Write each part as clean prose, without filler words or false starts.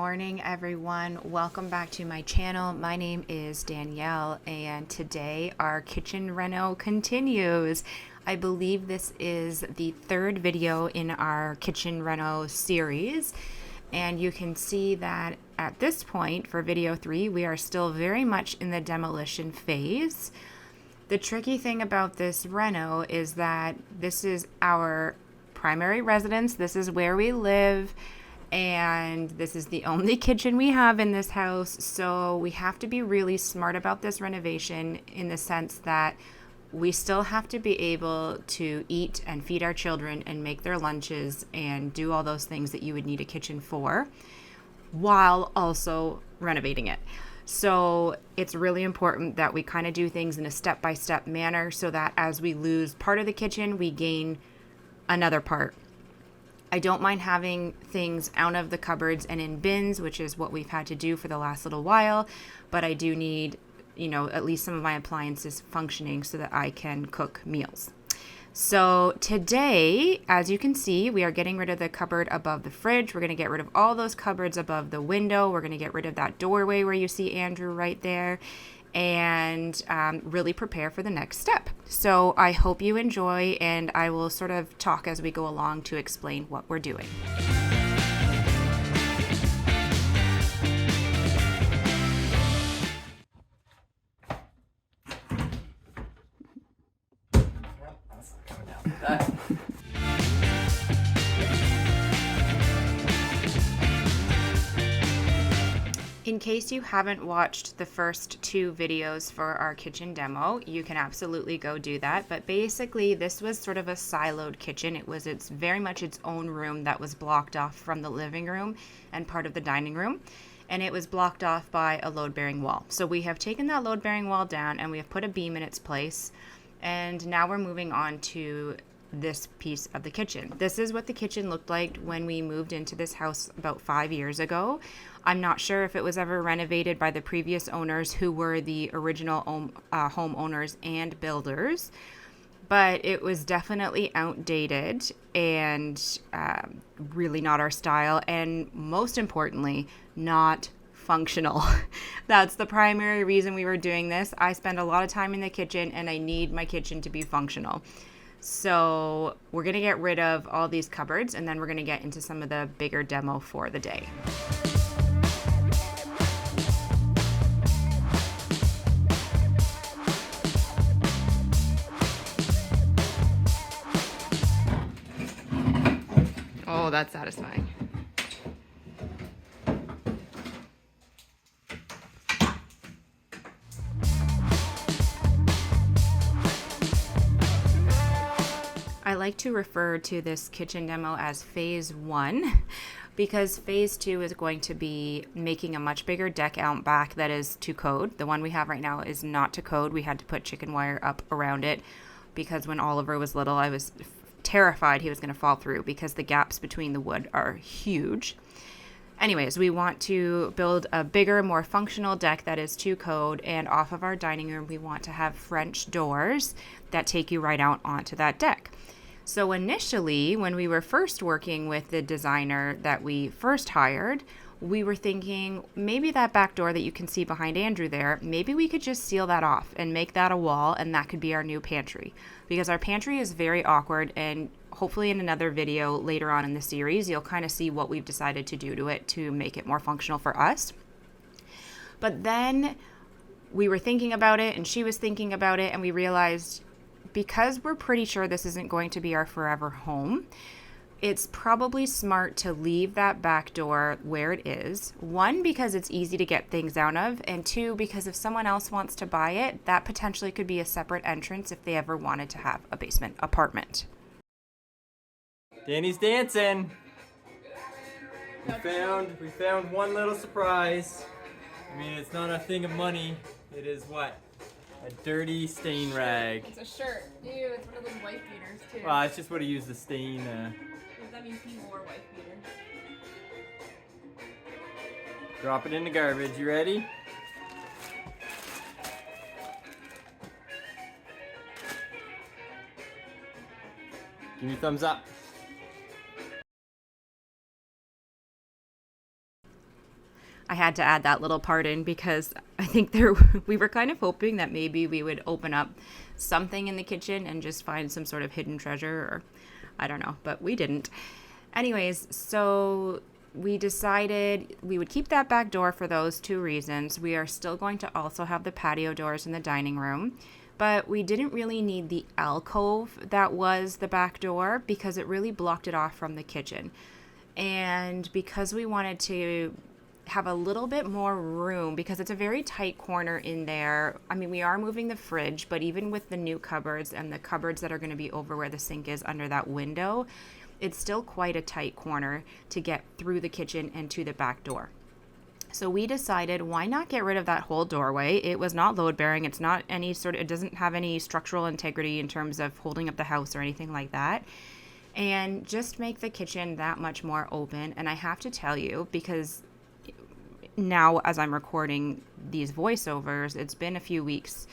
morning, everyone. Welcome back to my channel. My name is Danielle, and today our kitchen reno continues. I believe this is the third video in our kitchen reno series, and you can see that at this point for video 3, we are still very much in the demolition phase. The tricky thing about this reno is that this is our primary residence. This is where we live. And this is the only kitchen we have in this house, so we have to be really smart about this renovation in the sense that we still have to be able to eat and feed our children and make their lunches and do all those things that you would need a kitchen for while also renovating it. So it's really important that we kind of do things in a step-by-step manner so that as we lose part of the kitchen, we gain another part. I don't mind having things out of the cupboards and in bins, which is what we've had to do for the last little while, but I do need, at least some of my appliances functioning so that I can cook meals. So today, as you can see, we are getting rid of the cupboard above the fridge. We're going to get rid of all those cupboards above the window. We're going to get rid of that doorway where you see Andrew right there, and really prepare for the next step. So I hope you enjoy, and I will sort of talk as we go along to explain what we're doing. In case you haven't watched the first 2 videos for our kitchen demo, you can absolutely go do that. But basically, this was sort of a siloed kitchen. It's very much its own room that was blocked off from the living room and part of the dining room. And it was blocked off by a load-bearing wall. So we have taken that load-bearing wall down and we have put a beam in its place. And now we're moving on to this piece of the kitchen. This is what the kitchen looked like when we moved into this house about 5 years ago. I'm not sure if it was ever renovated by the previous owners who were the original homeowners and builders, but it was definitely outdated and really not our style, and most importantly, not functional. That's the primary reason we were doing this. I spend a lot of time in the kitchen and I need my kitchen to be functional. So we're going to get rid of all these cupboards and then we're going to get into some of the bigger demo for the day. Oh, that's satisfying. I like to refer to this kitchen demo as phase 1 because phase 2 is going to be making a much bigger deck out back that is to code. The one we have right now is not to code. We had to put chicken wire up around it because when Oliver was little, I was terrified he was going to fall through because the gaps between the wood are huge. Anyways, we want to build a bigger, more functional deck that is to code, and off of our dining room, we want to have French doors that take you right out onto that deck. So initially, when we were first working with the designer that we first hired, we were thinking maybe that back door that you can see behind Andrew there, maybe we could just seal that off and make that a wall, and that could be our new pantry. Because our pantry is very awkward, and hopefully in another video later on in the series, you'll kind of see what we've decided to do to it to make it more functional for us. But then we were thinking about it, and she was thinking about it, and we realized because we're pretty sure this isn't going to be our forever home, it's probably smart to leave that back door where it is. 1, because it's easy to get things out of, and 2, because if someone else wants to buy it, that potentially could be a separate entrance if they ever wanted to have a basement apartment. Danny's dancing. We found one little surprise. I mean, it's not a thing of money. It is what? A dirty stain rag. It's a shirt. Ew, it's one of those wife beaters too. Well, it's just what he used the stain. That means he wore wife beater. Drop it in the garbage. You ready? Give me a thumbs up. I had to add that little part in because I think we were kind of hoping that maybe we would open up something in the kitchen and just find some sort of hidden treasure, or I don't know, but we didn't. Anyways, so we decided we would keep that back door for those two reasons. We are still going to also have the patio doors in the dining room, but we didn't really need the alcove that was the back door because it really blocked it off from the kitchen. And because we wanted to have a little bit more room, because it's a very tight corner in there. I mean, we are moving the fridge, but even with the new cupboards and the cupboards that are going to be over where the sink is under that window, it's still quite a tight corner to get through the kitchen and to the back door. So we decided, why not get rid of that whole doorway? It was not load bearing. It's not it doesn't have any structural integrity in terms of holding up the house or anything like that. And just make the kitchen that much more open. And I have to tell you, because now as I'm recording these voiceovers, it's been a few weeks,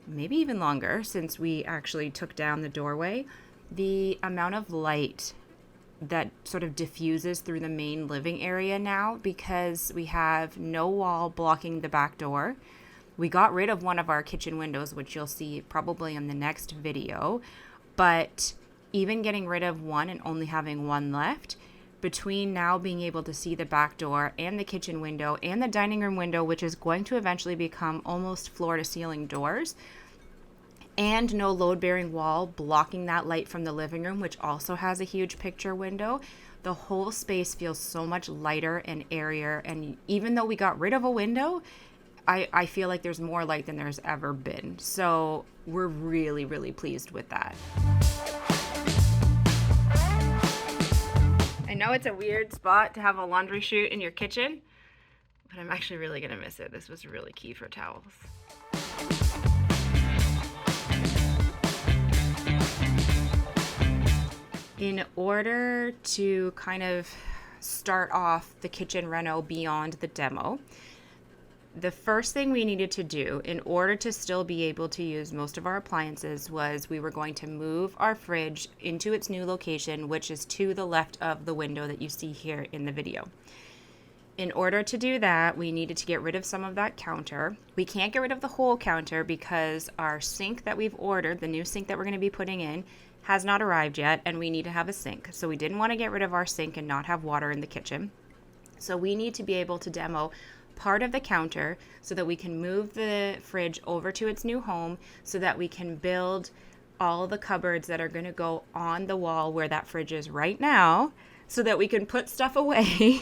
maybe even longer, since we actually took down the doorway. The amount of light that sort of diffuses through the main living area now, because we have no wall blocking the back door. We got rid of one of our kitchen windows, which you'll see probably in the next video, but even getting rid of one and only having one left, between now being able to see the back door and the kitchen window and the dining room window, which is going to eventually become almost floor to ceiling doors, and no load bearing wall blocking that light from the living room, which also has a huge picture window, the whole space feels so much lighter and airier. And even though we got rid of a window, I feel like there's more light than there's ever been. So we're really, really pleased with that. I know it's a weird spot to have a laundry chute in your kitchen, but I'm actually really going to miss it. This was really key for towels. In order to kind of start off the kitchen reno beyond the demo, the first thing we needed to do in order to still be able to use most of our appliances was we were going to move our fridge into its new location, which is to the left of the window that you see here in the video. In order to do that, we needed to get rid of some of that counter. We can't get rid of the whole counter because our sink that we've ordered, the new sink that we're going to be putting in, has not arrived yet, and we need to have a sink. So we didn't want to get rid of our sink and not have water in the kitchen. So we need to be able to demo part of the counter so that we can move the fridge over to its new home, so that we can build all the cupboards that are going to go on the wall where that fridge is right now, so that we can put stuff away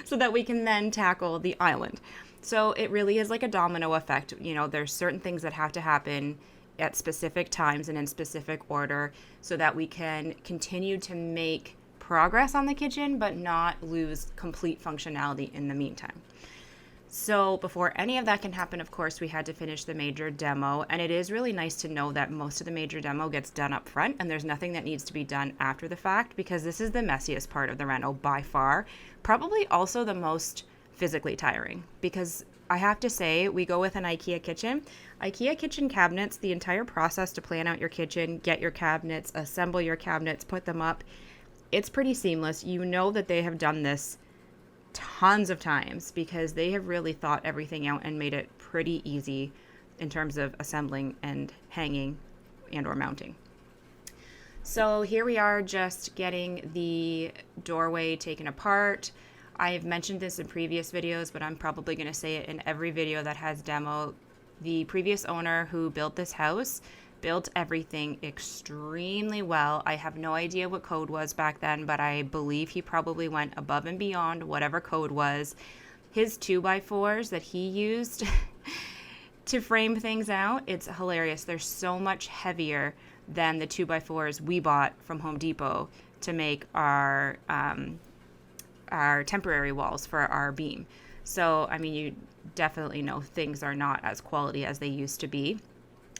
so that we can then tackle the island. So it really is like a domino effect. You know, there's certain things that have to happen at specific times and in specific order so that we can continue to make progress on the kitchen but not lose complete functionality in the meantime. So before any of that can happen, of course, we had to finish the major demo, and it is really nice to know that most of the major demo gets done up front and there's nothing that needs to be done after the fact, because this is the messiest part of the reno by far, probably also the most physically tiring, because I have to say, we go with an IKEA kitchen. IKEA kitchen cabinets, the entire process to plan out your kitchen, get your cabinets, assemble your cabinets, put them up, it's pretty seamless. You know that they have done this tons of times because they have really thought everything out and made it pretty easy in terms of assembling and hanging and or mounting. So here we are just getting the doorway taken apart. I've mentioned this in previous videos, but I'm probably going to say it in every video that has demo. The previous owner who built this house built everything extremely well. I have no idea what code was back then, but I believe he probably went above and beyond whatever code was. His 2x4s that he used to frame things out, it's hilarious. They're so much heavier than the 2x4s we bought from Home Depot to make our temporary walls for our beam. So, I mean, you definitely know things are not as quality as they used to be.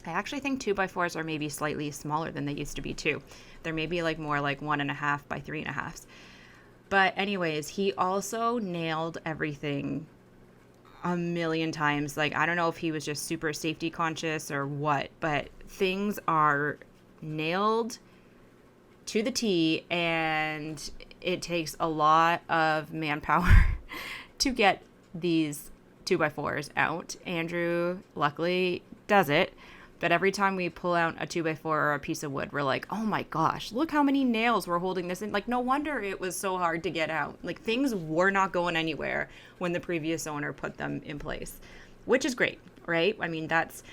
I actually think 2x4s are maybe slightly smaller than they used to be too. They're maybe like more like 1.5 by 3.5. But anyways, he also nailed everything a million times. Like, I don't know if he was just super safety conscious or what, but things are nailed to the T, and it takes a lot of manpower to get these 2x4s out. Andrew luckily does it. But every time we pull out a 2x4 or a piece of wood, we're like, oh my gosh, look how many nails we're holding this in. Like, no wonder it was so hard to get out. Like, things were not going anywhere when the previous owner put them in place, which is great, right? I mean, that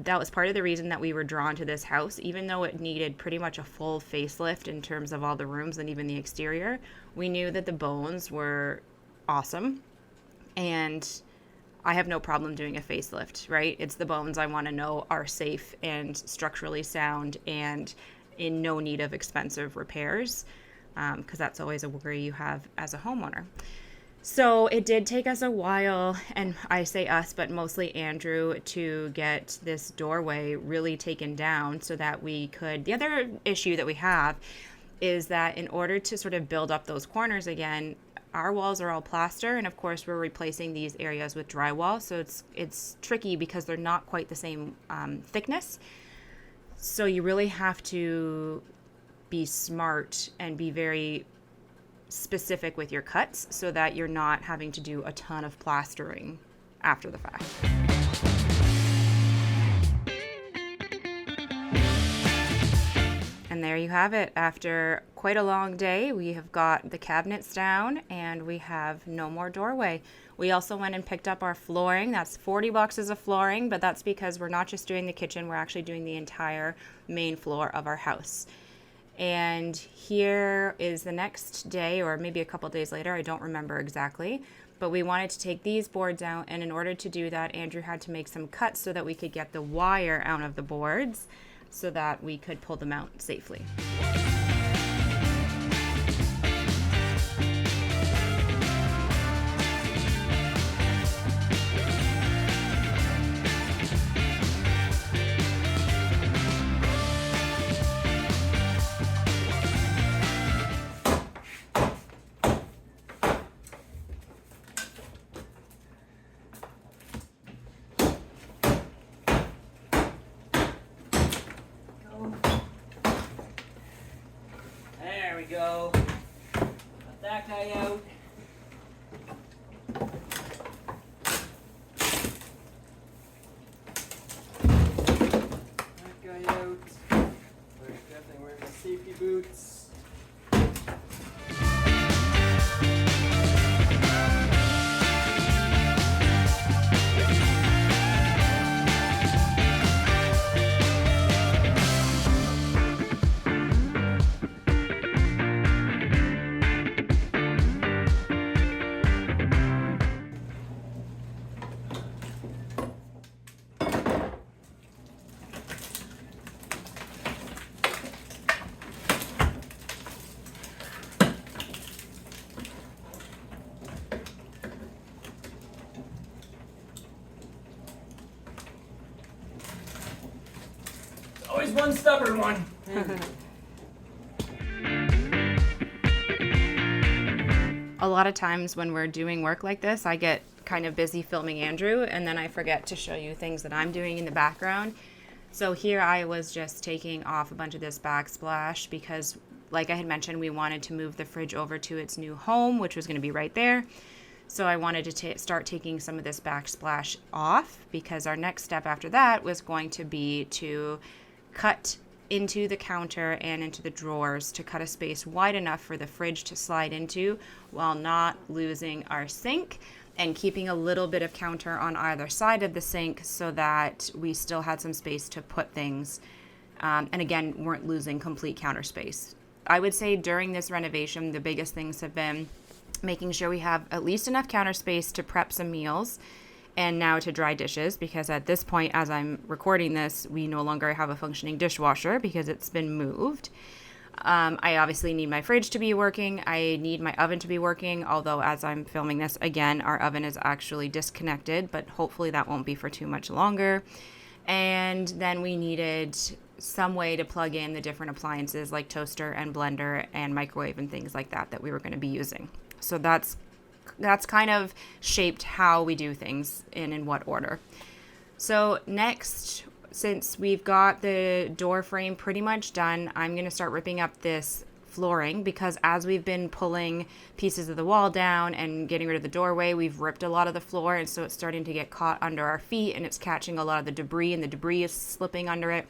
was part of the reason that we were drawn to this house, even though it needed pretty much a full facelift in terms of all the rooms and even the exterior. We knew that the bones were awesome, and I have no problem doing a facelift, right? It's the bones I want to know are safe and structurally sound and in no need of expensive repairs, because that's always a worry you have as a homeowner. So it did take us a while, and I say us, but mostly Andrew, to get this doorway really taken down so that we could. The other issue that we have is that in order to sort of build up those corners again, our walls are all plaster, and of course we're replacing these areas with drywall, so it's tricky because they're not quite the same thickness. So you really have to be smart and be very specific with your cuts so that you're not having to do a ton of plastering after the fact. And there you have it. After quite a long day, we have got the cabinets down and we have no more doorway. We also went and picked up our flooring. That's 40 boxes of flooring, but that's because we're not just doing the kitchen, we're actually doing the entire main floor of our house. And here is the next day, or maybe a couple days later, I don't remember exactly, but we wanted to take these boards out, and in order to do that, Andrew had to make some cuts so that we could get the wire out of the boards so that we could pull them out safely. There we go. Got that guy out. That guy out. We're definitely wearing my safety boots. Always one stubborn one. A lot of times when we're doing work like this, I get kind of busy filming Andrew, and then I forget to show you things that I'm doing in the background. So here I was just taking off a bunch of this backsplash because, like I had mentioned, we wanted to move the fridge over to its new home, which was going to be right there. So I wanted to start taking some of this backsplash off because our next step after that was going to be to cut into the counter and into the drawers to cut a space wide enough for the fridge to slide into while not losing our sink, and keeping a little bit of counter on either side of the sink so that we still had some space to put things, and again, weren't losing complete counter space. I would say during this renovation, the biggest things have been making sure we have at least enough counter space to prep some meals and now to dry dishes, because at this point, as I'm recording this, we no longer have a functioning dishwasher because it's been moved. I obviously need my fridge to be working. I need my oven to be working, although as I'm filming this, again, our oven is actually disconnected, but hopefully that won't be for too much longer. And then we needed some way to plug in the different appliances like toaster and blender and microwave and things like that we were going to be using. So that's kind of shaped how we do things and in what order. So next, since we've got the door frame pretty much done, I'm going to start ripping up this flooring, because as we've been pulling pieces of the wall down and getting rid of the doorway, we've ripped a lot of the floor, and so it's starting to get caught under our feet, and it's catching a lot of the debris, and the debris is slipping under it.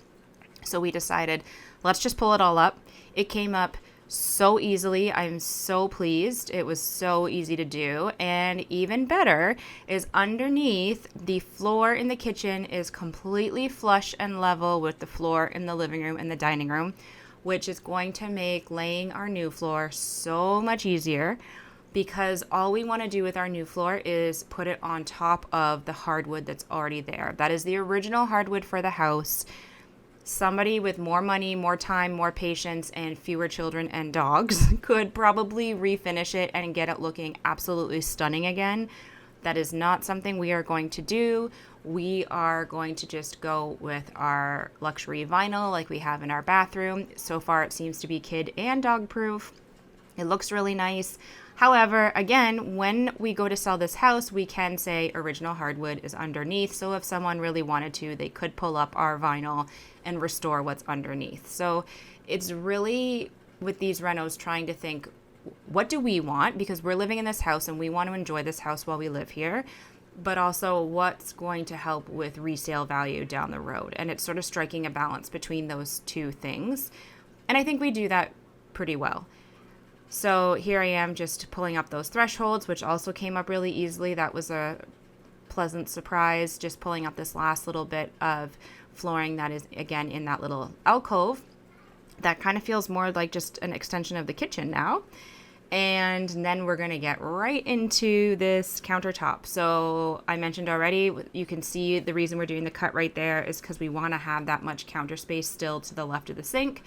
So we decided, let's just pull it all up. It came up so easily. I'm so pleased. It was so easy to do. And even better is underneath, the floor in the kitchen is completely flush and level with the floor in the living room and the dining room, which is going to make laying our new floor so much easier, because all we want to do with our new floor is put it on top of the hardwood that's already there. That is the original hardwood for the house. Somebody with more money, more time, more patience, and fewer children and dogs could probably refinish it and get it looking absolutely stunning again. That is not something we are going to do. We are going to just go with our luxury vinyl like we have in our bathroom. So far, it seems to be kid and dog proof. It looks really nice. However, again, when we go to sell this house, we can say original hardwood is underneath. So if someone really wanted to, they could pull up our vinyl and restore what's underneath. So it's really, with these renos, trying to think, what do we want? Because we're living in this house and we want to enjoy this house while we live here, but also what's going to help with resale value down the road. And it's sort of striking a balance between those two things. And I think we do that pretty well. So here I am just pulling up those thresholds, which also came up really easily. That was a pleasant surprise, just pulling up this last little bit of flooring that is, again, in that little alcove. That kind of feels more like just an extension of the kitchen now. And then we're going to get right into this countertop. So I mentioned already, you can see the reason we're doing the cut right there is because we want to have that much counter space still to the left of the sink.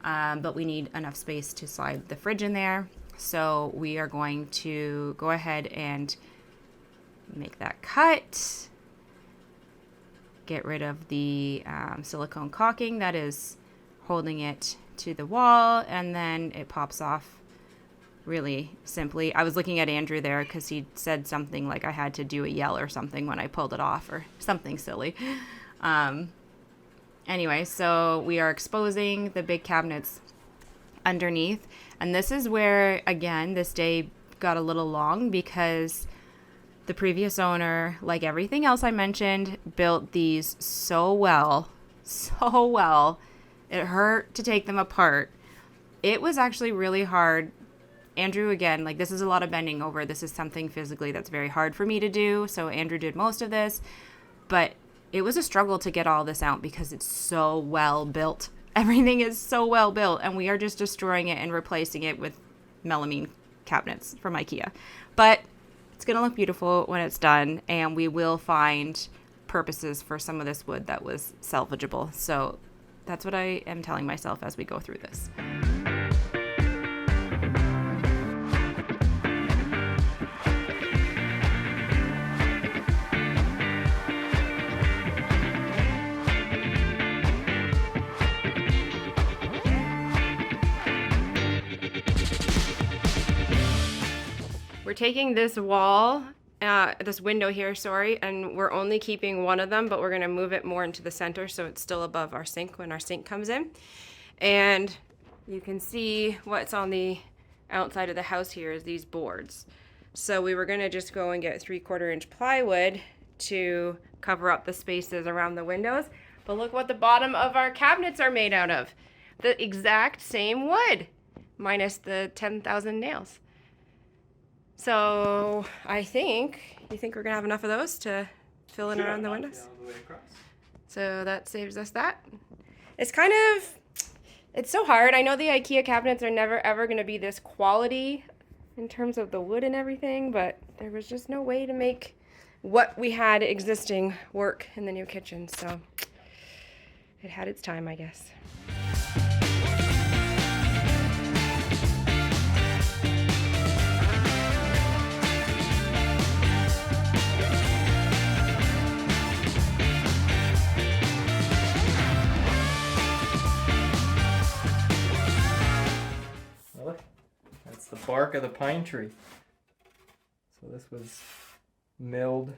But we need enough space to slide the fridge in there. So we are going to go ahead and make that cut. Get rid of the silicone caulking that is holding it to the wall, and then it pops off really simply. I was looking at Andrew there because he said something like I had to do a yell or something when I pulled it off, or something silly. Anyway, so we are exposing the big cabinets underneath. And this is where, again, this day got a little long because the previous owner, like everything else I mentioned, built these so well. It hurt to take them apart. It was actually really hard. Andrew, again, like this is a lot of bending over. This is something physically that's very hard for me to do. So Andrew did most of this. But it was a struggle to get all this out because it's so well built. Everything is so well built, and we are just destroying it and replacing it with melamine cabinets from IKEA. But it's going to look beautiful when it's done, and we will find purposes for some of this wood that was salvageable. So that's what I am telling myself as we go through this. We're taking this wall, this window here, and we're only keeping one of them, but we're gonna move it more into the center so it's still above our sink when our sink comes in. And you can see what's on the outside of the house here is these boards. So we were gonna just go and get 3/4 inch plywood to cover up the spaces around the windows. But look what the bottom of our cabinets are made out of. The exact same wood, minus the 10,000 nails. So you think we're gonna have enough of those to fill in around the windows? So that saves us that. It's so hard. I know the IKEA cabinets are never ever gonna be this quality in terms of the wood and everything, but there was just no way to make what we had existing work in the new kitchen. So it had its time, I guess. That's the bark of the pine tree. So this was milled.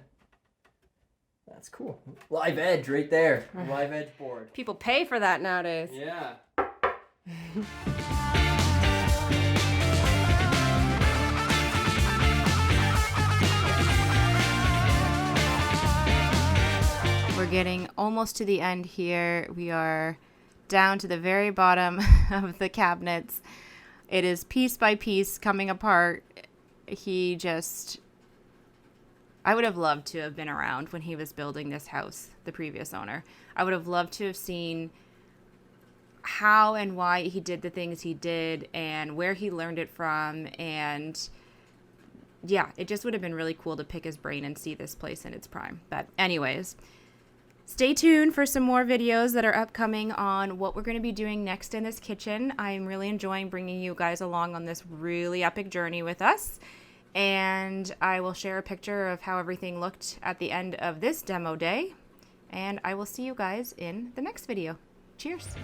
That's cool. Live edge right there. Live edge board. People pay for that nowadays. Yeah. getting almost to the end here. We are down to the very bottom of the cabinets. It is piece by piece coming apart. I would have loved to have been around when he was building this house, the previous owner. I would have loved to have seen how and why he did the things he did and where he learned it from. And yeah, it just would have been really cool to pick his brain and see this place in its prime. But anyways, stay tuned for some more videos that are upcoming on what we're going to be doing next in this kitchen. I'm really enjoying bringing you guys along on this really epic journey with us. And I will share a picture of how everything looked at the end of this demo day. And I will see you guys in the next video. Cheers.